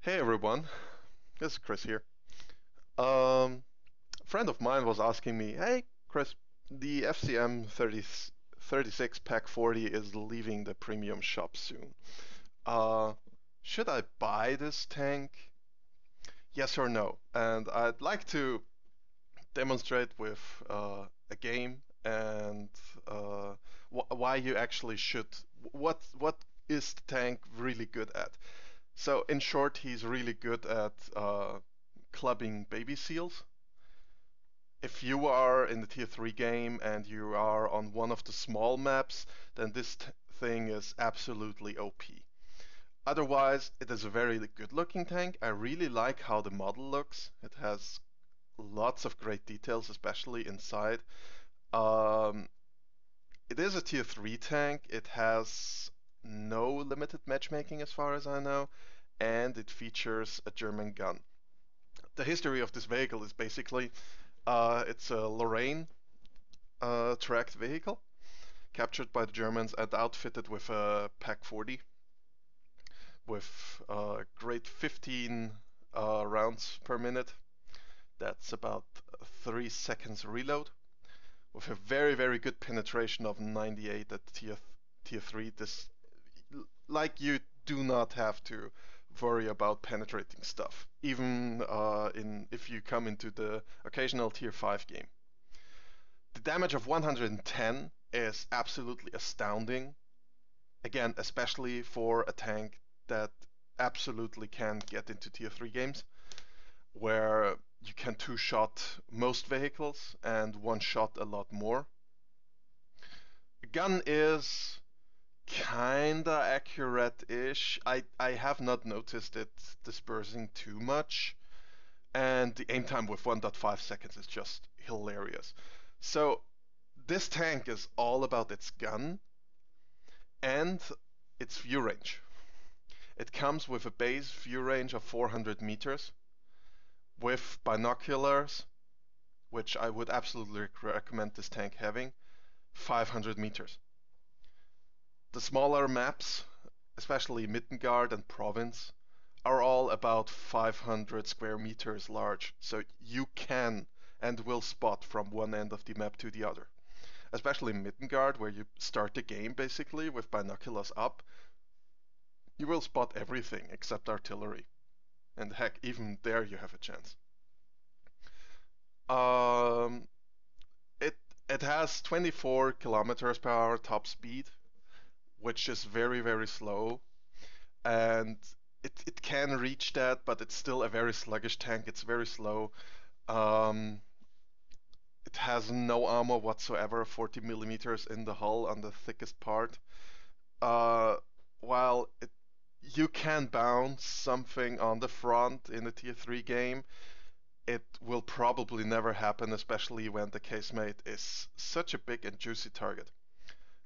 Hey everyone, this is Chris here. A friend of mine was asking me, hey Chris, the FCM 36 PaK 40 is leaving the premium shop soon. Uh, should I buy this tank? Yes or no? And I'd like to demonstrate with a game and why you actually should. What is the tank really good at? So in short, he's really good at clubbing baby seals. If you are in the tier 3 game and you are on one of the small maps, then this thing is absolutely OP. Otherwise, it is a very good looking tank. I really like how the model looks. It has lots of great details, especially inside. Um, it is a tier 3 tank. It has no limited matchmaking as far as I know, and it features a German gun. The history of this vehicle is basically it's a Lorraine tracked vehicle captured by the Germans and outfitted with a PaK 40 with great 15 rounds per minute. That's about 3 seconds reload with a very good penetration of 98 at tier 3. This like you do not have to worry about penetrating stuff, even in if you come into the occasional tier 5 game. The damage of 110 is absolutely astounding. Again, especially for a tank that absolutely can get into tier 3 games, where you can two-shot most vehicles and one-shot a lot more. The gun is kinda accurate-ish. I have not noticed it dispersing too much, and the aim time with 1.5 seconds is just hilarious. So this tank is all about its gun and its view range. It comes with a base view range of 400 meters with binoculars, which I would absolutely recommend this tank having, 500 meters. The smaller maps, especially Mittengard and Province, are all about 500 square meters large, so you can and will spot from one end of the map to the other. Especially Mittengard, where you start the game basically with binoculars up, you will spot everything except artillery. And heck, even there you have a chance. Um, it it has 24 kilometers per hour top speed, which is very slow, and it can reach that, but it's still a very sluggish tank. It's very slow. Um, it has no armor whatsoever, 40 millimeters in the hull on the thickest part. Uh, while you can bounce something on the front in a tier 3 game, it will probably never happen, especially when the casemate is such a big and juicy target.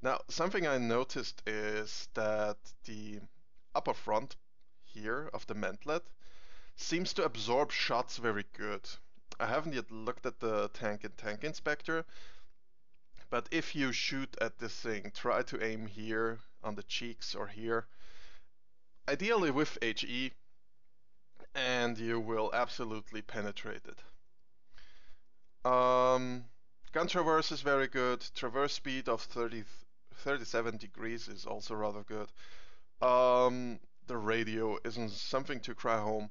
Now, something I noticed is that the upper front here of the mantlet seems to absorb shots very good. I haven't yet looked at the tank in Tank Inspector, but if you shoot at this thing, try to aim here on the cheeks or here, ideally with HE, and you will absolutely penetrate it. Um, Gun traverse is very good. Traverse speed of 37 degrees is also rather good. The radio isn't something to cry home.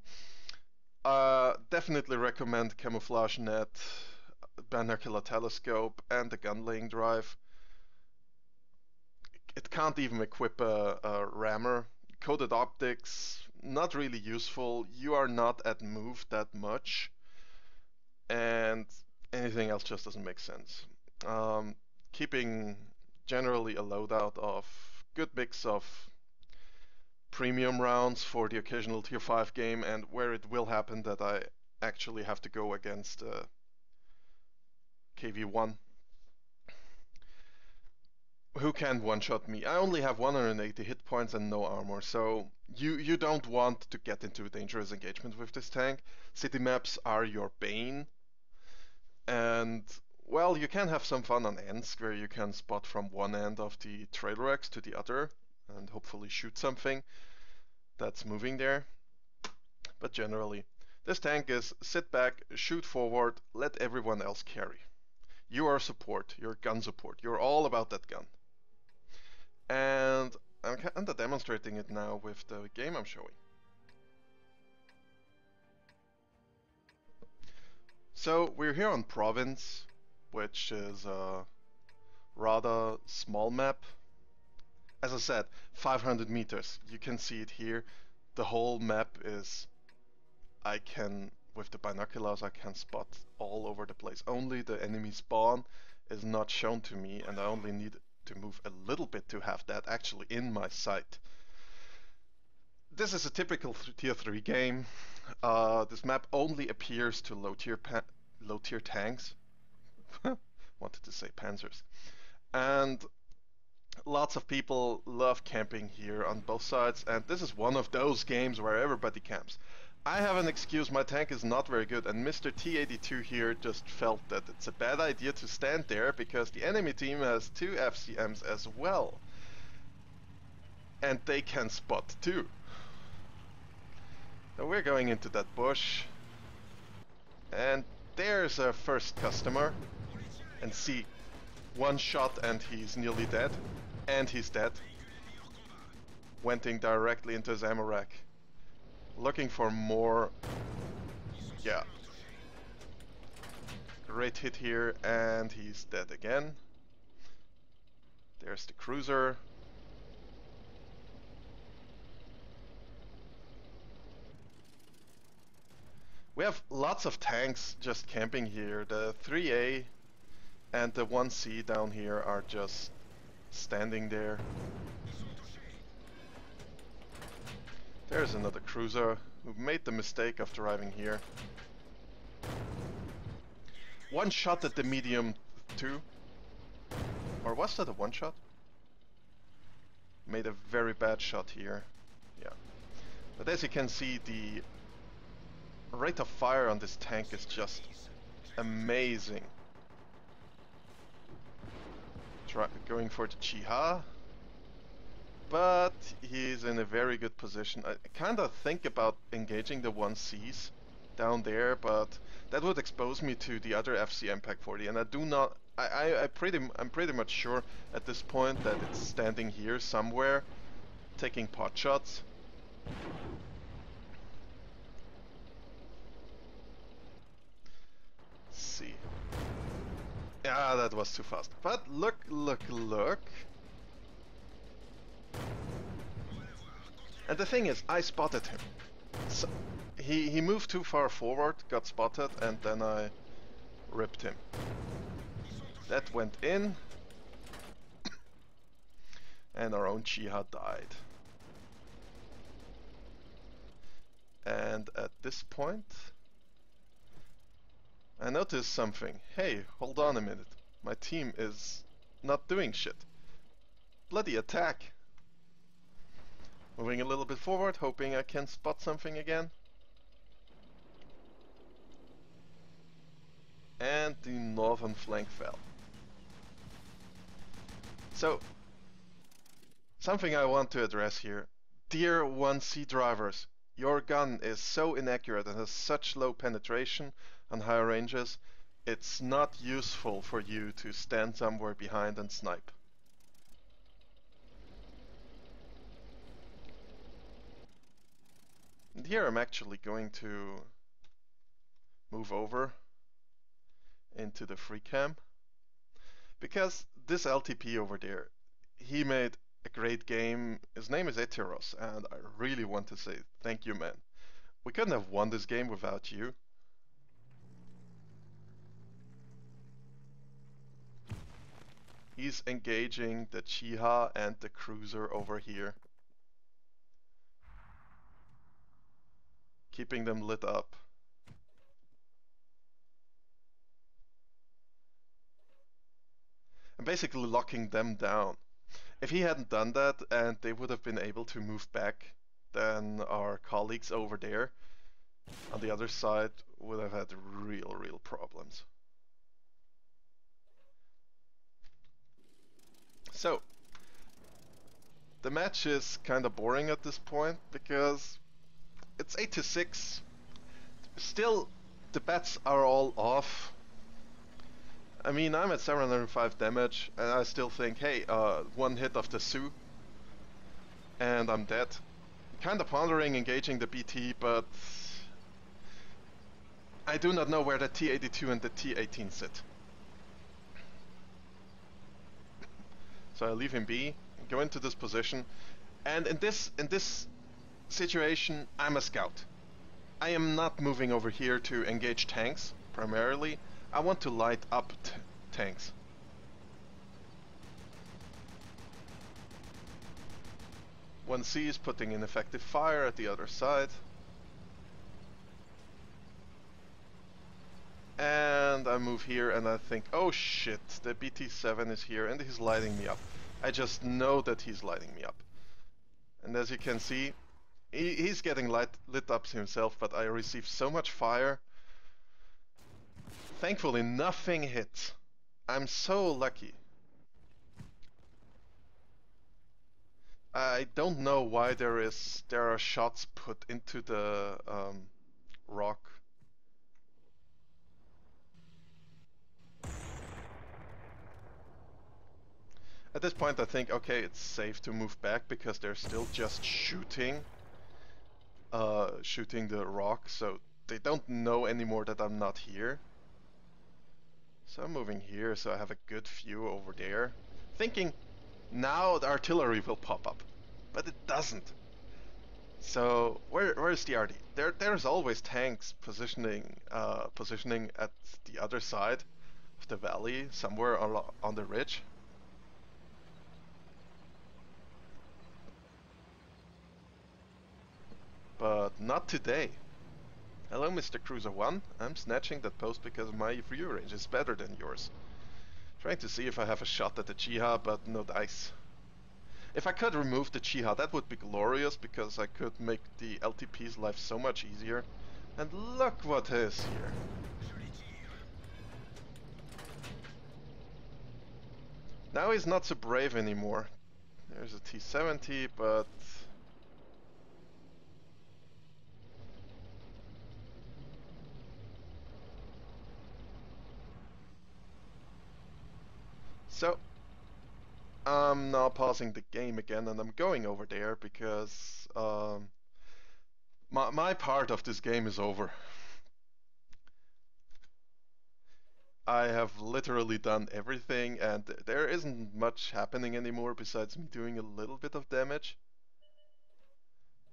Definitely recommend camouflage net, binocular telescope, and the gun laying drive. It can't even equip a rammer. Coded optics, not really useful. You are not at move that much, and anything else just doesn't make sense. Um, Keeping generally a loadout of good mix of premium rounds for the occasional tier 5 game, and where it will happen that I actually have to go against KV1, who can one-shot me. I only have 180 hit points and no armor, so you don't want to get into a dangerous engagement with this tank. City maps are your bane, and well, you can have some fun on ends where you can spot from one end of the trailer racks to the other and hopefully shoot something that's moving there. but generally. This tank is sit back, shoot forward, let everyone else carry. You are support, you're gun support, you're all about that gun. And I'm kind of demonstrating it now with the game I'm showing. So we're here on Province, which is a rather small map. As I said, 500 meters. You can see it here. The whole map is, with the binoculars, I can spot all over the place. Only the enemy spawn is not shown to me, and I only need to move a little bit to have that actually in my sight. This is a typical tier 3 game. This map only appears to low tier tanks. Wanted to say panzers. And lots of people love camping here on both sides, and this is one of those games where everybody camps. I have an excuse, my tank is not very good, and Mr. T82 here just felt that it's a bad idea to stand there because the enemy team has 2 FCMs as well. And they can spot too. So we're going into that bush. And there's our first customer. And see, one shot and he's nearly dead. And he's dead. Wenting directly into his ammo rack. Looking for more. Yeah. Great hit here, and he's dead again. There's the cruiser. We have lots of tanks just camping here. The 3A and the 1C down here are just standing there. There's another cruiser who made the mistake of driving here. One shot at the medium 2. Or was that a one shot? Made a very bad shot here. Yeah. But as you can see, the rate of fire on this tank is just amazing. Going for the Chiha. But he's in a very good position. I kind of think about engaging the 1Cs down there, but that would expose me to the other FCM PaK 40, and I do not. I'm pretty much sure at this point that it's standing here somewhere, taking pot shots. Let's see. Yeah, that was too fast. But look, look, look. And the thing is, I spotted him. So he moved too far forward, got spotted, and then I ripped him. That went in. And our own Chiha died. And at this point, I noticed something. Hey, hold on a minute. My team is not doing shit. Bloody attack. Moving a little bit forward, hoping I can spot something again. And the northern flank fell. So, something I want to address here. Dear 1C drivers, your gun is so inaccurate and has such low penetration on higher ranges, it's not useful for you to stand somewhere behind and snipe. And here I'm actually going to move over into the free cam, because this LTP over there, he made a great game. His name is Eteros, and I really want to say thank you, man. We couldn't have won this game without you. He's engaging the Chiha and the cruiser over here, keeping them lit up. And basically locking them down. If he hadn't done that and they would have been able to move back, then our colleagues over there on the other side would have had real problems. So, the match is kind of boring at this point because it's 8-6. Still, the bets are all off. I mean, I'm at 705 damage, and I still think, hey, one hit of the Sioux, and I'm dead. Kinda pondering engaging the BT, but I do not know where the T82 and the T18 sit. So I leave him be, go into this position, and in this situation, I'm a scout. I am not moving over here to engage tanks, primarily. I want to light up tanks. One C is putting in effective fire at the other side. And I move here and I think, oh shit, the BT7 is here and he's lighting me up. I just know that he's lighting me up. And as you can see, he's getting lit up himself, but I receive so much fire. Thankfully, nothing hit. I'm so lucky. I don't know why there are shots put into the rock. At this point I think, okay, it's safe to move back because they're still just shooting the rock, so they don't know anymore that I'm not here. So I'm moving here so I have a good view over there, thinking now the artillery will pop up, but it doesn't. So where's the RD? There's always tanks positioning at the other side of the valley, somewhere on the ridge. But not today. Hello, Mr. Cruiser 1. I'm snatching that post because my view range is better than yours. Trying to see if I have a shot at the Chiha, but no dice. If I could remove the Chiha, that would be glorious, because I could make the LTP's life so much easier. And look what is here. Now he's not so brave anymore. There's a T-70, but... So, I'm now pausing the game again and I'm going over there because my part of this game is over. I have literally done everything and there isn't much happening anymore besides me doing a little bit of damage.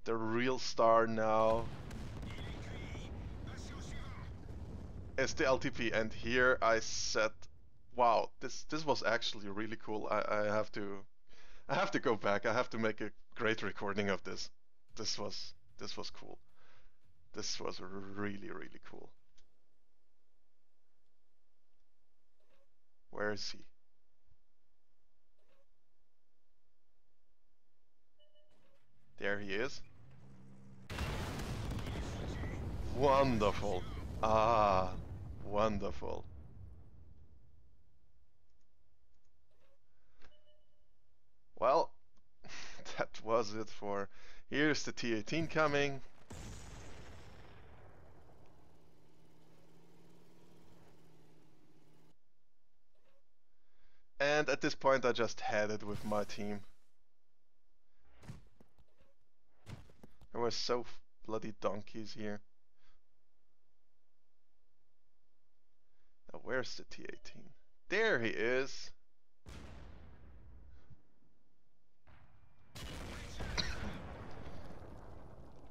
The real star now is the LTP, and here I said, wow, this was actually really cool. I have to go back. I have to make a great recording of this. This was cool. This was really, really cool. Where is he? There he is. Wonderful. Ah, wonderful. Well, that was it for... Here's the T-18 coming. And at this point I just had it with my team. There were so bloody donkeys here. Now where's the T-18? There he is.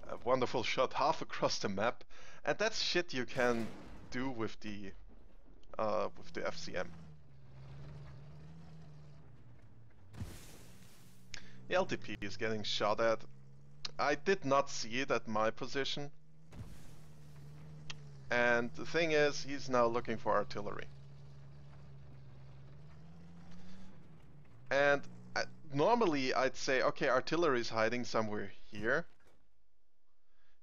A wonderful shot half across the map, and that's shit you can do with the FCM. The LTP is getting shot at. I did not see it at my position. And the thing is, he's now looking for artillery. And normally I'd say, okay, artillery is hiding somewhere here,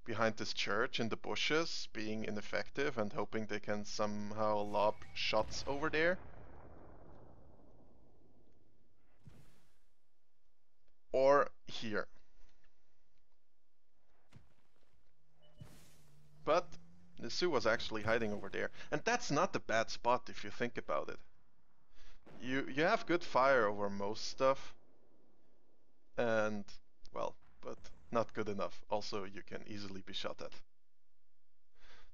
behind this church in the bushes, being ineffective and hoping they can somehow lob shots over there. Or here. Sue was actually hiding over there. And that's not a bad spot if you think about it. You have good fire over most stuff, and well, but not good enough. Also, you can easily be shot at.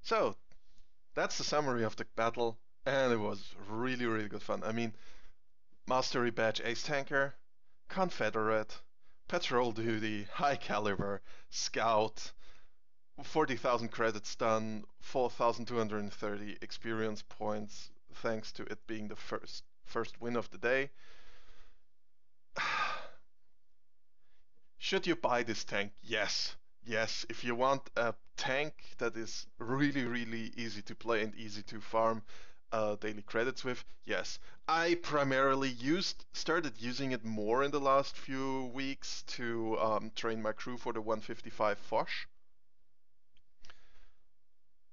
So that's the summary of the battle, and it was really, really good fun. I mean, Mastery Badge Ace Tanker, Confederate, Patrol Duty, High Caliber, Scout, 40,000 credits done, 4,230 experience points, thanks to it being the first win of the day. Should you buy this tank? Yes. Yes, if you want a tank that is really, really easy to play and easy to farm daily credits with, yes. I primarily started using it more in the last few weeks to train my crew for the 155 Foch.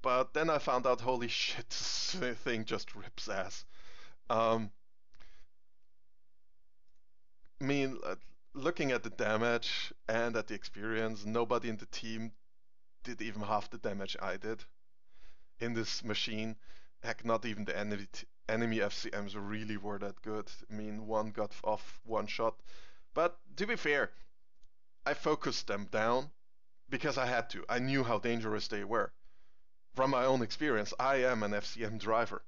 But then I found out, holy shit, this thing just rips ass. Um, I mean, looking at the damage and at the experience, nobody in the team did even half the damage I did in this machine. Heck, not even the enemy FCMs really were that good. I mean, one got off one shot. But to be fair, I focused them down because I had to. I knew how dangerous they were. From my own experience, I am an FCM driver.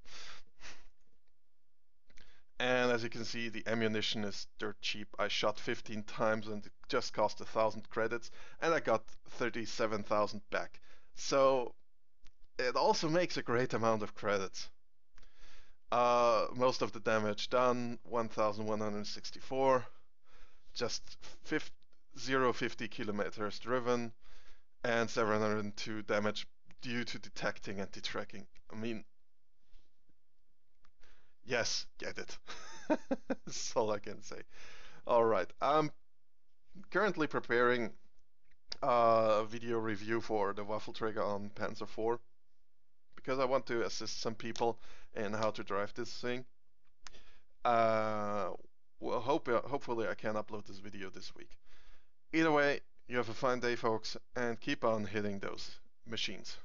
And as you can see, the ammunition is dirt cheap. I shot 15 times and it just cost 1,000 credits, and I got 37,000 back. So it also makes a great amount of credits. Most of the damage done, 1,164. Just 050 kilometers driven, and 702 damage due to detecting and detracking. I mean, yes, get it. That's all I can say. Alright, I'm currently preparing a video review for the Waffle Trigger on Panzer IV because I want to assist some people in how to drive this thing. Uh, well, hopefully I can upload this video this week. Either way, you have a fine day, folks, and keep on hitting those machines.